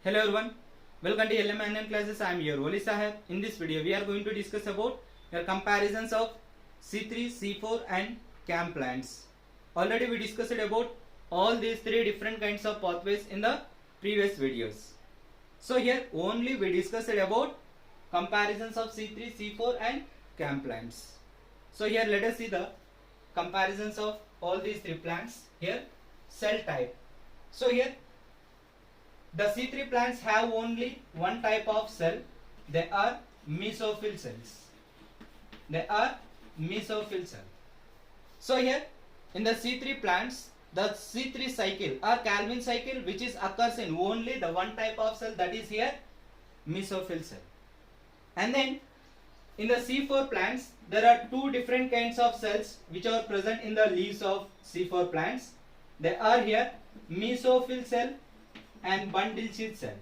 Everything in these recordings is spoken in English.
Hello everyone, welcome to LMNM classes. I am your Wali Sahab. In this video, we are going to discuss about your comparisons of C3, C4 and CAM plants. Already we discussed about all these three different kinds of pathways in the previous videos. So here only we discussed about comparisons of C3, C4 and CAM plants. So here let us see the comparisons of all these three plants. Here cell type. So here the C3 plants have only one type of cell. They are mesophyll cells. They are mesophyll cells. So here in the C3 plants, the C3 cycle or Calvin cycle, which is occurs in only the one type of cell, that is here mesophyll cell. And then in the C4 plants, there are two different kinds of cells which are present in the leaves of C4 plants. They are here mesophyll cell and bundle sheath cell.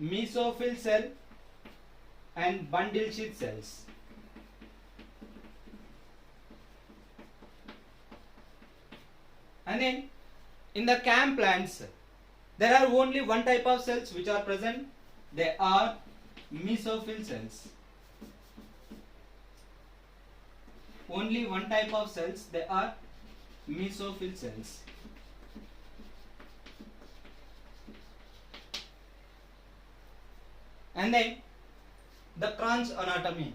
Mesophyll cell and bundle sheath cells. And then in the CAM plants, there are only one type of cells which are present. They are mesophyll cells. Only one type of cells. They are mesophyll cells. And then the Cron's anatomy.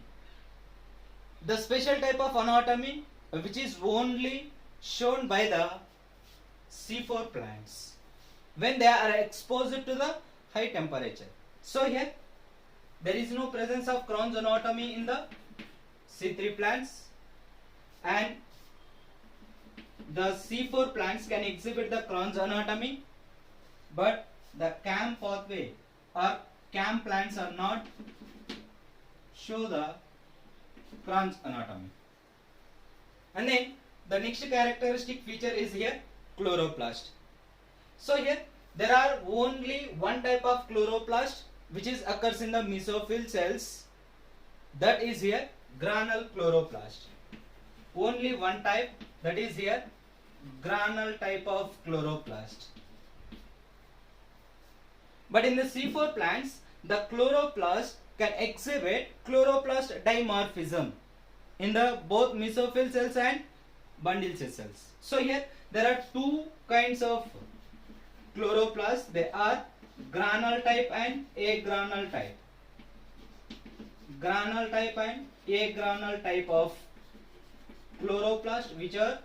The special type of anatomy which is only shown by the C4 plants when they are exposed to the high temperature. So here there is no presence of Cron's anatomy in the C3 plants, and the C4 plants can exhibit the Cron's anatomy, but the CAM pathway or CAM plants are not show the Cron's anatomy. And then the next characteristic feature is here chloroplast. So here there are only one type of chloroplast which is occurs in the mesophyll cells, that is here granule chloroplast. Only one type, that is here granule type of chloroplast. But in the C4 plants, the chloroplast can exhibit chloroplast dimorphism in the both mesophyll cells and bundle sheath cells. So here there are two kinds of chloroplast. They are granule type and agranule type. Granule type and agranule type of chloroplast which are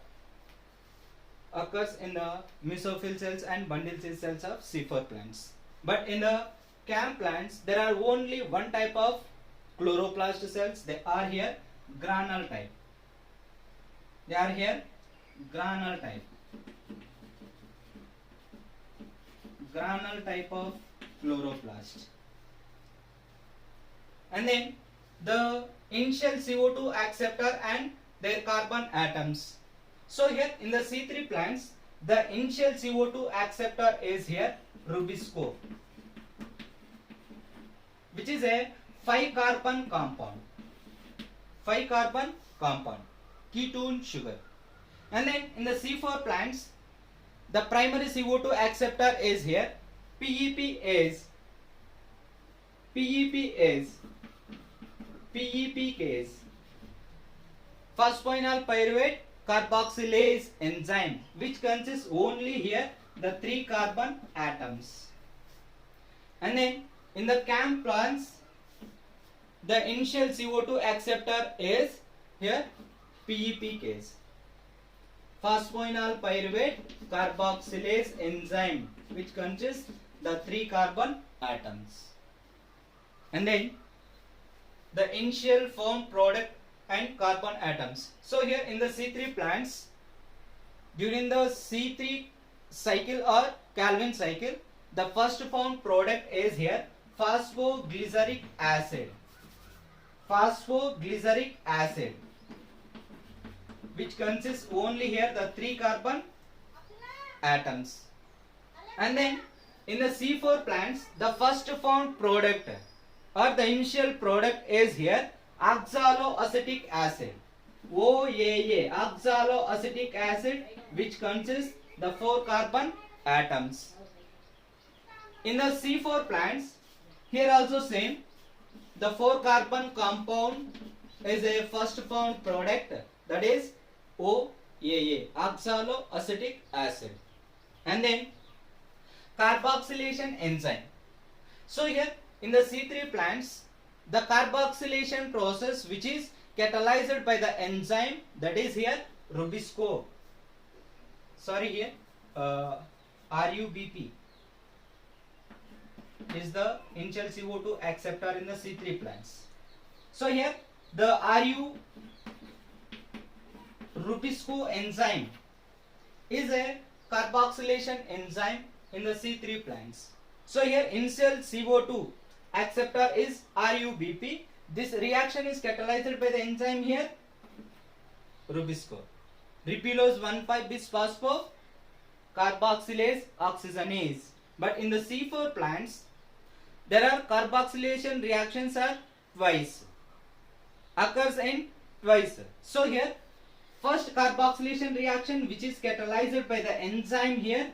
occurs in the mesophyll cells and bundle sheath cells of C4 plants. But in the CAM plants, there are only one type of chloroplast cells. They are here granule type. They are here granule type. Granule type of chloroplast. And then the initial CO2 acceptor and their carbon atoms. So here in the C3 plants, the initial CO2 acceptor is here rubisco, which is a 5-carbon compound. 5-carbon compound, ketone sugar. And then in the C4 plants, the primary CO2 acceptor is here PEPase, PEPcase, phosphoenol pyruvate carboxylase enzyme, which consists only here the 3 carbon atoms. And then in the CAM plants, the initial CO2 acceptor is here PEPcase, phosphoenol pyruvate carboxylase enzyme, which consists the 3 carbon atoms. And then the initial formed product and carbon atoms. So here in the C3 plants, during the C3 cycle or Calvin cycle, the first formed product is here phosphoglyceric acid. Phosphoglyceric acid, which consists only here the 3 carbon atoms. And then in the C4 plants, the first formed product or the initial product is here oxaloacetic acid. OAA, oxaloacetic acid, which consists the 4 carbon atoms. in the C4 plants, here also same, the 4 carbon compound is a first found product, that is OAA, oxaloacetic acid, and then carboxylation enzyme. So here in the C3 plants, the carboxylation process which is catalyzed by the enzyme, that is here Rubisco, sorry here RUBP is the initial CO2 acceptor in the C3 plants. So here the Rubisco enzyme is a carboxylation enzyme in the C3 plants. So here initial CO2 acceptor is RUBP. This reaction is catalyzed by the enzyme here Rubisco. Ribulose 1,5-bis phospho carboxylase oxygenase. But in the C4 plants, there are carboxylation reactions are twice, occurs in twice. So here first carboxylation reaction which is catalyzed by the enzyme here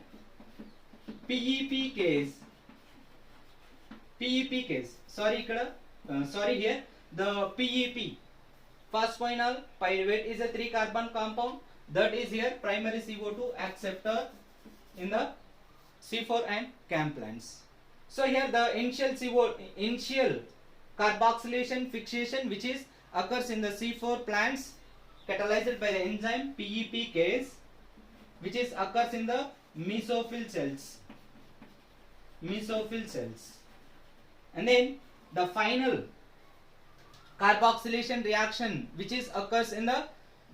PEP case. Sorry here the PEP, phosphoenol pyruvate, is a 3 carbon compound that is here primary CO2 acceptor in the C4 and CAM plants. So here the initial carboxylation fixation which is occurs in the C4 plants catalyzed by the enzyme PEP case, which is occurs in the mesophyll cells, and then the final carboxylation reaction which is occurs in the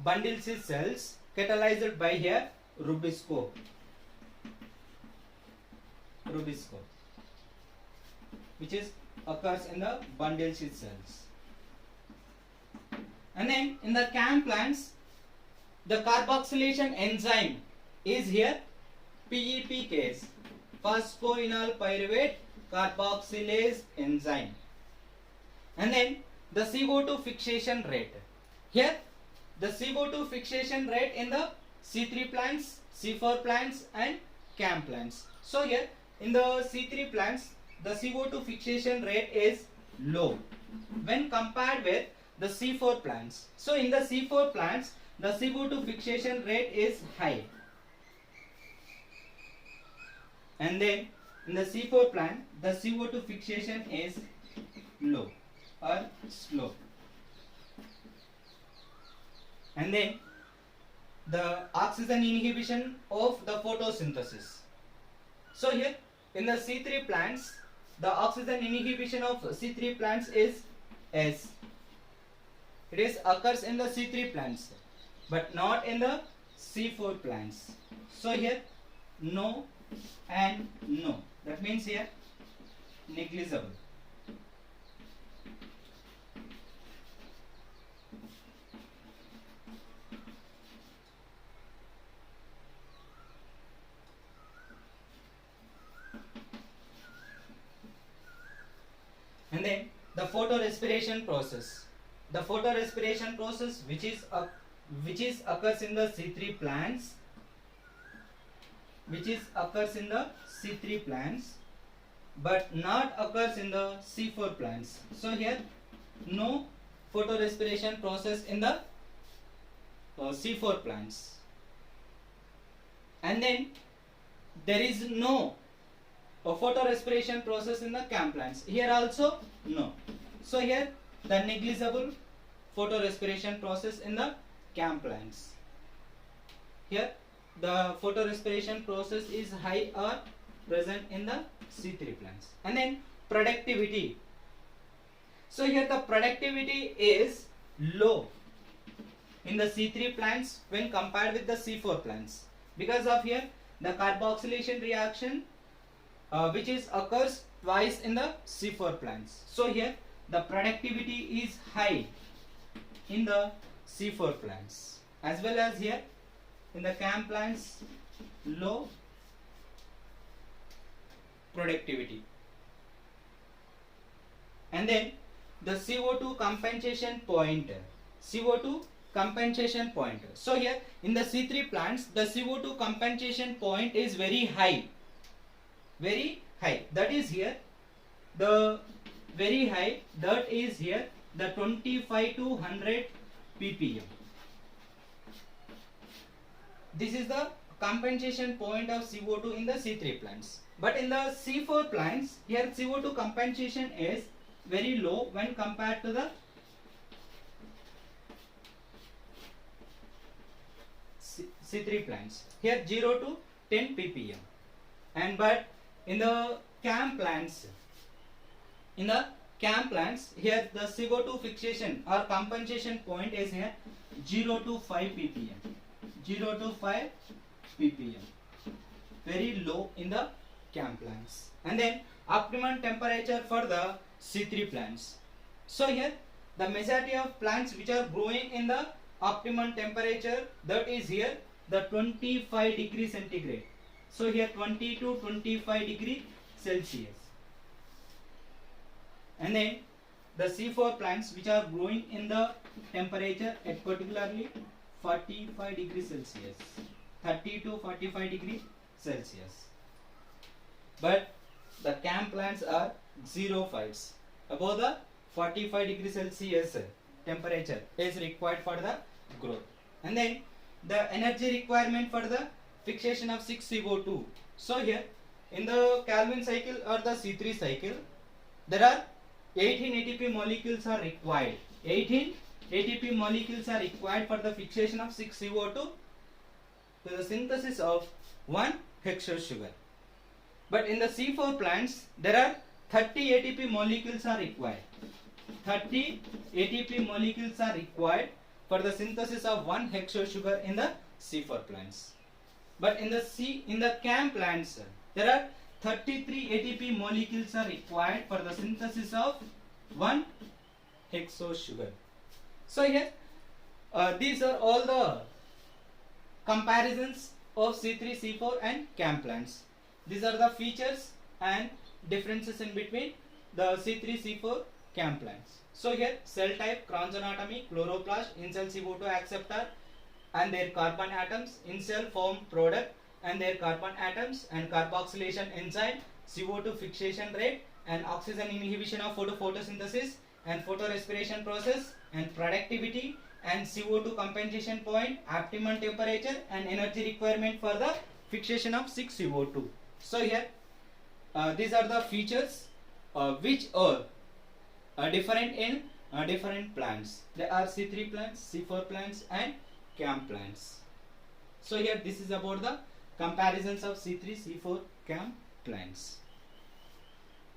bundle sheath cells catalyzed by here Rubisco, which is occurs in the bundle sheath cells. And then in the CAM plants, the carboxylation enzyme is here PEP case, phosphoenol pyruvate carboxylase enzyme. And then the CO2 fixation rate. Here the CO2 fixation rate in the C3 plants, C4 plants and CAM plants. So here in the C3 plants, the CO2 fixation rate is low when compared with the C4 plants. So in the C4 plants, the CO2 fixation rate is high, and then in the C4 plant, the CO2 fixation is low or slow. And then the oxygen inhibition of the photosynthesis. So here in the C3 plants, the oxygen inhibition of C3 plants is S. It is occurs in the C3 plants but not in the C4 plants. So here no and no, that means here negligible. And then the photorespiration process. The photorespiration process which is occurs in the C3 plants, but not occurs in the C4 plants. So here no photorespiration process in the C4 plants, and then there is no photorespiration process in the CAM plants. Here also no. So here the negligible photorespiration process in the CAM plants. Here the photorespiration process is high or present in the C3 plants. And then productivity. So here the productivity is low in the C3 plants when compared with the C4 plants, because of here the carboxylation reaction which is occurs twice in the C4 plants. So here the productivity is high in the C4 plants, as well as here in the CAM plants low productivity. And then the CO2 compensation point. So here in the C3 plants, the CO2 compensation point is very high high, that is here the very high, that is here the 25 to 100 ppm. This is the compensation point of CO2 in the C3 plants. But in the C4 plants, here CO2 compensation is very low when compared to the C3 plants. Here 0 to 10 ppm. And but in the CAM plants, here the CO2 fixation or compensation point is here 0 to 5 ppm. 0 to 5 ppm. Very low in the CAM plants. And then optimum temperature for the C3 plants. So here the majority of plants which are growing in the optimum temperature, that is here the 25 degree centigrade. So here 20 to 25 degree Celsius. And then the C4 plants which are growing in the temperature at particularly 45 degree Celsius, 30 to 45 degree Celsius. But the CAM plants are xerophiles. Above the 45 degree Celsius temperature is required for the growth. And then the energy requirement for the fixation of 6CO2. So here in the Calvin cycle or the C3 cycle, there are 18 ATP molecules are required. 18 ATP molecules are required for the fixation of 6CO2 to the synthesis of 1 hexose sugar. But in the C4 plants, there are 30 ATP molecules are required. 30 ATP molecules are required for the synthesis of 1 hexose sugar in the C4 plants. But in the CAM plants, there are 33 ATP molecules are required for the synthesis of 1 hexose sugar. So here, these are all the comparisons of C3, C4 and CAM plants. These are the features and differences in between the C3, C4 CAM plants. So here, cell type, Cron's anatomy, chloroplast, in-cell CO2 acceptor and their carbon atoms, in-cell form product and their carbon atoms, and carboxylation enzyme, CO2 fixation rate and oxygen inhibition of photosynthesis and photorespiration process, and productivity and CO2 compensation point, optimum temperature and energy requirement for the fixation of 6CO2. So here these are the features which are different in different plants. There are C3 plants, C4 plants and CAM plants. So here this is about the comparisons of C3, C4, CAM plants.